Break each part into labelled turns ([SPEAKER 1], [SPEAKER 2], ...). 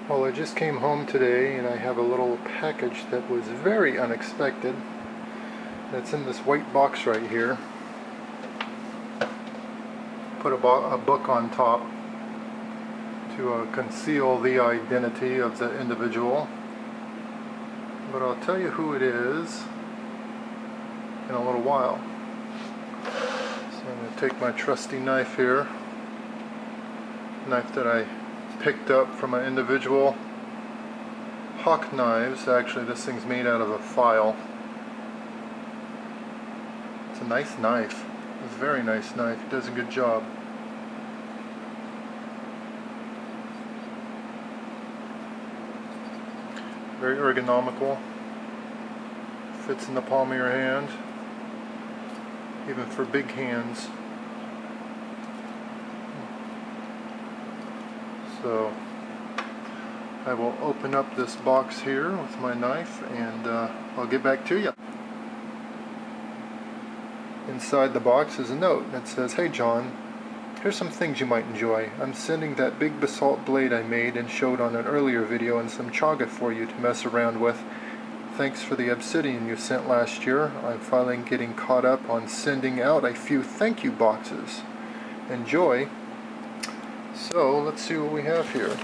[SPEAKER 1] Well, I just came home today and I have a little package that was very unexpected. It's in this white box right here. Put a book on top to conceal the identity of the individual. But I'll tell you who it is in a little while. So I'm going to take my trusty knife here. Knife that I picked up from an individual. Hawk knives. Actually, this thing's made out of a file. It's a nice knife. It's a very nice knife. It does a good job. Very ergonomical. Fits in the palm of your hand. Even for big hands. So I will open up this box here with my knife and I'll get back to you. Inside the box is a note that says, "Hey John, here's some things you might enjoy. I'm sending that big basalt blade I made and showed on an earlier video and some chaga for you to mess around with. Thanks for the obsidian you sent last year. I'm finally getting caught up on sending out a few thank you boxes. Enjoy." So let's see what we have here.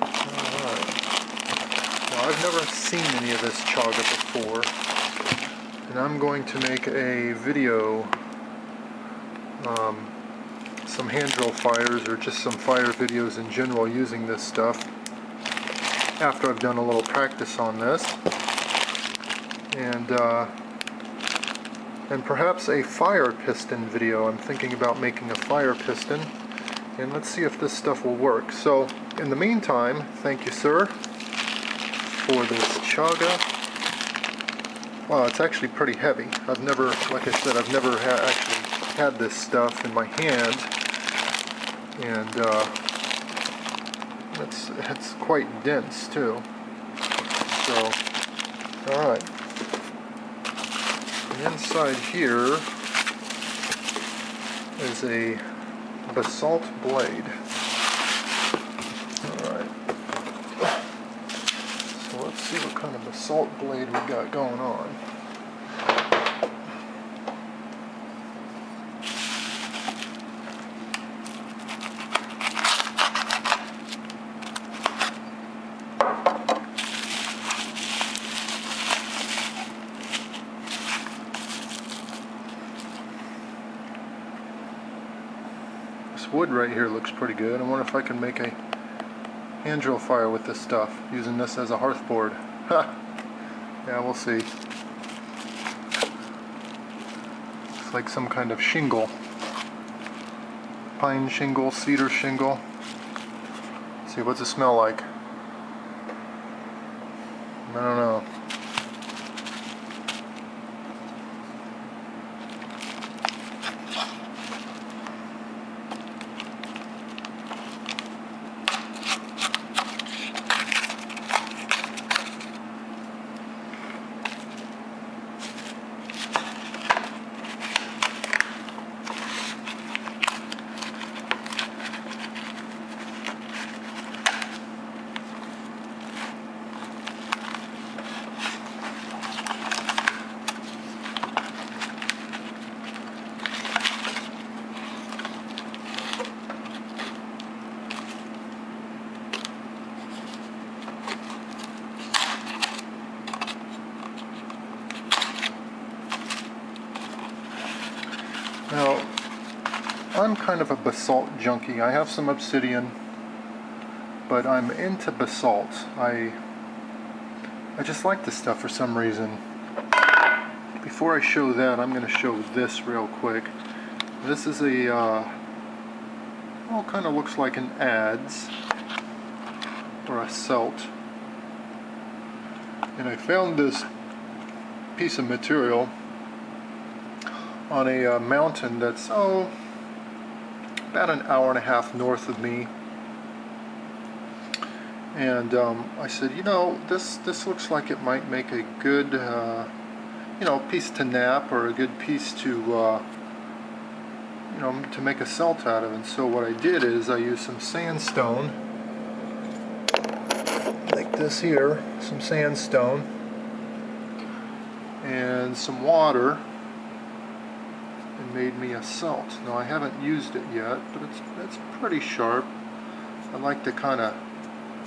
[SPEAKER 1] Alright. Well, I've never seen any of this chaga before, and I'm going to make a video, some hand drill fires or just some fire videos in general using this stuff after I've done a little practice on this, and perhaps a fire piston video. I'm thinking about making a fire piston, and let's see if this stuff will work. So in the meantime, thank you sir for this chaga. Wow, it's actually pretty heavy. I've never, like I said, I've never actually had this stuff in my hand, and it's quite dense too. So, alright. Inside here is a basalt blade. Alright. So let's see what kind of basalt blade we got going on. This wood right here looks pretty good. I wonder if I can make a hand drill fire with this stuff, using this as a hearth board. Ha! Yeah, we'll see. It's like some kind of shingle. Pine shingle, cedar shingle. Let's see, what's it smell like? I don't know. Now, I'm kind of a basalt junkie. I have some obsidian, but I'm into basalt. I just like this stuff for some reason. Before I show that, I'm going to show this real quick. This is a, well, kind of looks like an adze or a celt. And I found this piece of material on a mountain that's, about an hour and a half north of me, and I said, you know, this looks like it might make a good piece to nap, or a good piece to to make a celt out of. And so what I did is I used some sandstone, like this here, some sandstone, and some water, and made me a celt. Now I haven't used it yet, but it's pretty sharp. I like to kind of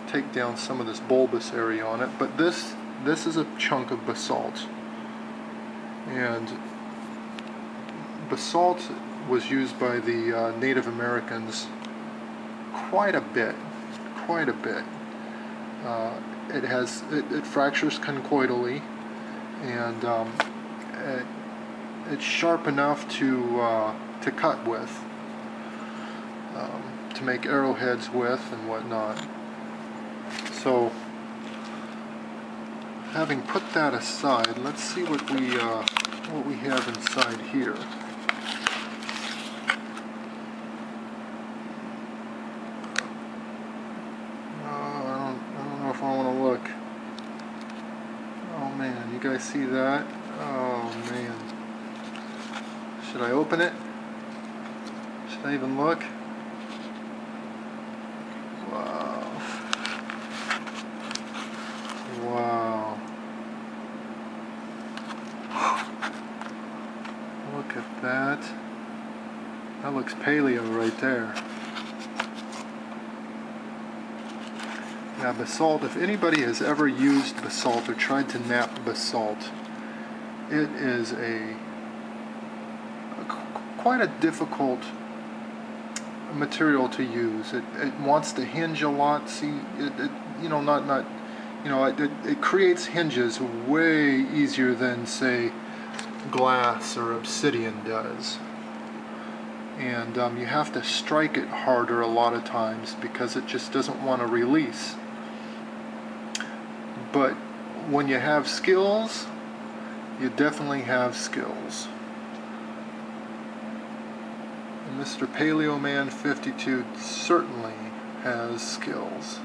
[SPEAKER 1] take down some of this bulbous area on it, but this is a chunk of basalt, and basalt was used by the Native Americans quite a bit. It fractures conchoidally, and it's sharp enough to cut with, to make arrowheads with and whatnot. So, having put that aside, let's see what we have inside here. I don't know if I want to look. Oh man, you guys see that? Oh man. Should I open it? Should I even look? Wow. Wow. Look at that. That looks paleo right there. Now basalt, if anybody has ever used basalt or tried to nap basalt, it is quite a difficult material to use. It wants to hinge a lot. See, it creates hinges way easier than, say, glass or obsidian does. And you have to strike it harder a lot of times because it just doesn't want to release. But when you have skills, you definitely have skills. And Mr. Paleo Man 52 certainly has skills.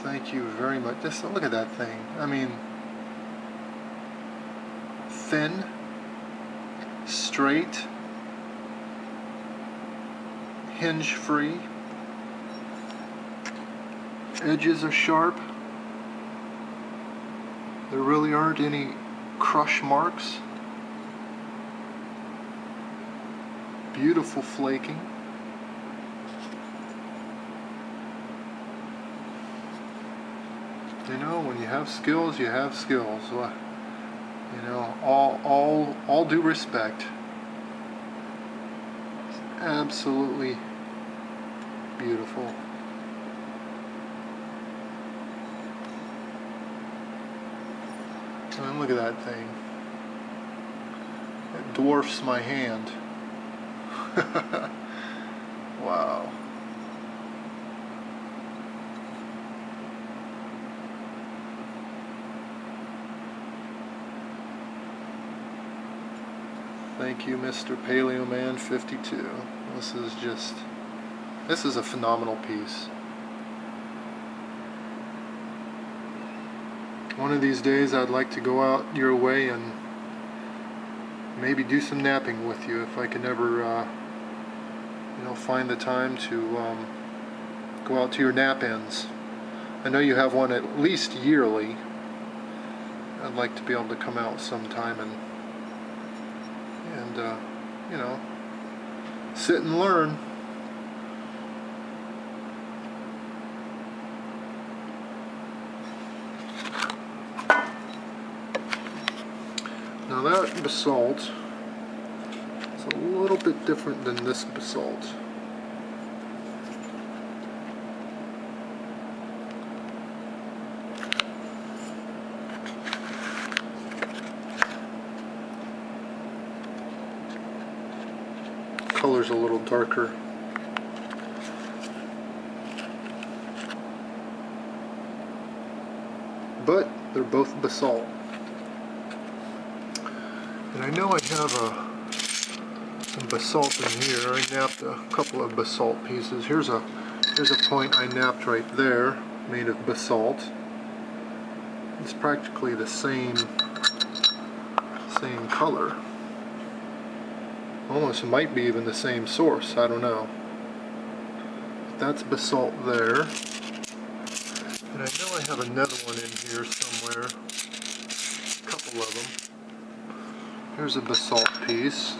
[SPEAKER 1] Thank you very much. Just look at that thing. I mean, thin, straight, hinge free. Edges are sharp. There really aren't any crush marks. Beautiful flaking. You know, when you have skills, you have skills. You know, all due respect. It's absolutely beautiful. I mean, look at that thing. It dwarfs my hand. Wow. Thank you, Mr. Paleo Man 52. This is a phenomenal piece. One of these days I'd like to go out your way and maybe do some napping with you if I can ever find the time to go out to your nap ends. I know you have one at least yearly. I'd like to be able to come out sometime and sit and learn. Now that basalt is a little bit different than this basalt. Color's a little darker. But they're both basalt. And I know I have some basalt in here. I napped a couple of basalt pieces. Here's a point I napped right there, made of basalt. It's practically the same color. Almost might be even the same source, I don't know. That's basalt there. And I know I have another one in here somewhere. A couple of them. Here's a basalt piece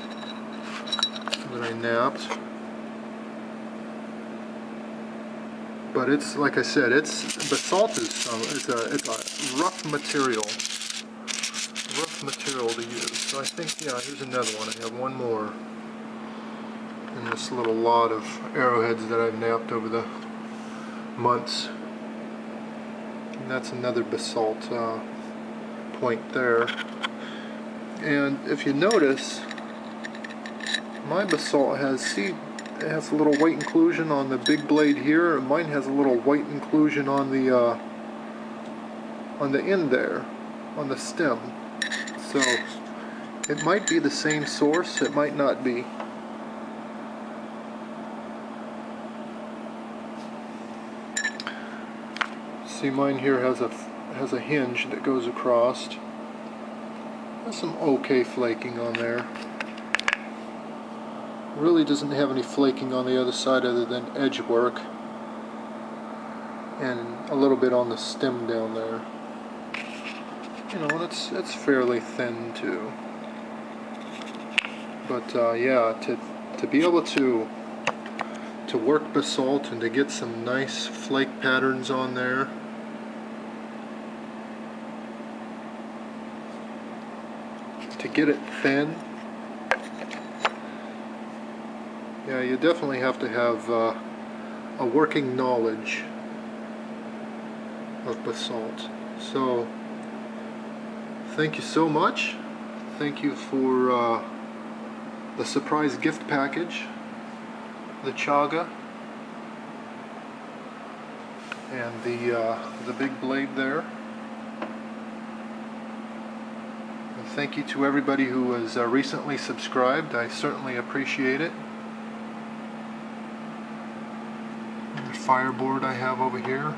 [SPEAKER 1] that I napped. But it's, like I said, basalt is it's a rough material. Rough material to use. So I think, yeah, here's another one. I have one more in this little lot of arrowheads that I've napped over the months. And that's another basalt point there. And if you notice, my basalt has, it has a little white inclusion on the big blade here, and mine has a little white inclusion on the end there, on the stem. So it might be the same source, it might not be. See, mine here has a hinge that goes across. There's some okay flaking on there. Really doesn't have any flaking on the other side other than edge work, and a little bit on the stem down there. You know, it's fairly thin too. But yeah, to be able to work basalt and to get some nice flake patterns on there, to get it thin, yeah, you definitely have to have a working knowledge of basalt. So thank you so much. Thank you for the surprise gift package, the chaga, and the big blade there. And thank you to everybody who has recently subscribed. I certainly appreciate it. And the fireboard I have over here,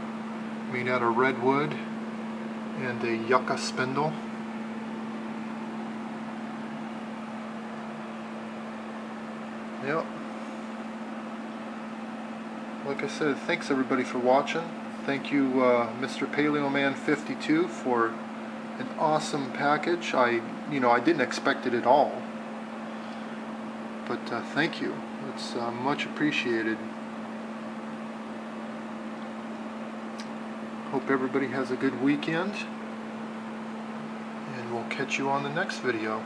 [SPEAKER 1] made out of redwood and a yucca spindle. Yep. Like I said, thanks everybody for watching. Thank you, Mr. Paleoman 52, for an awesome package. I didn't expect it at all, but thank you. It's much appreciated. Hope everybody has a good weekend, and we'll catch you on the next video.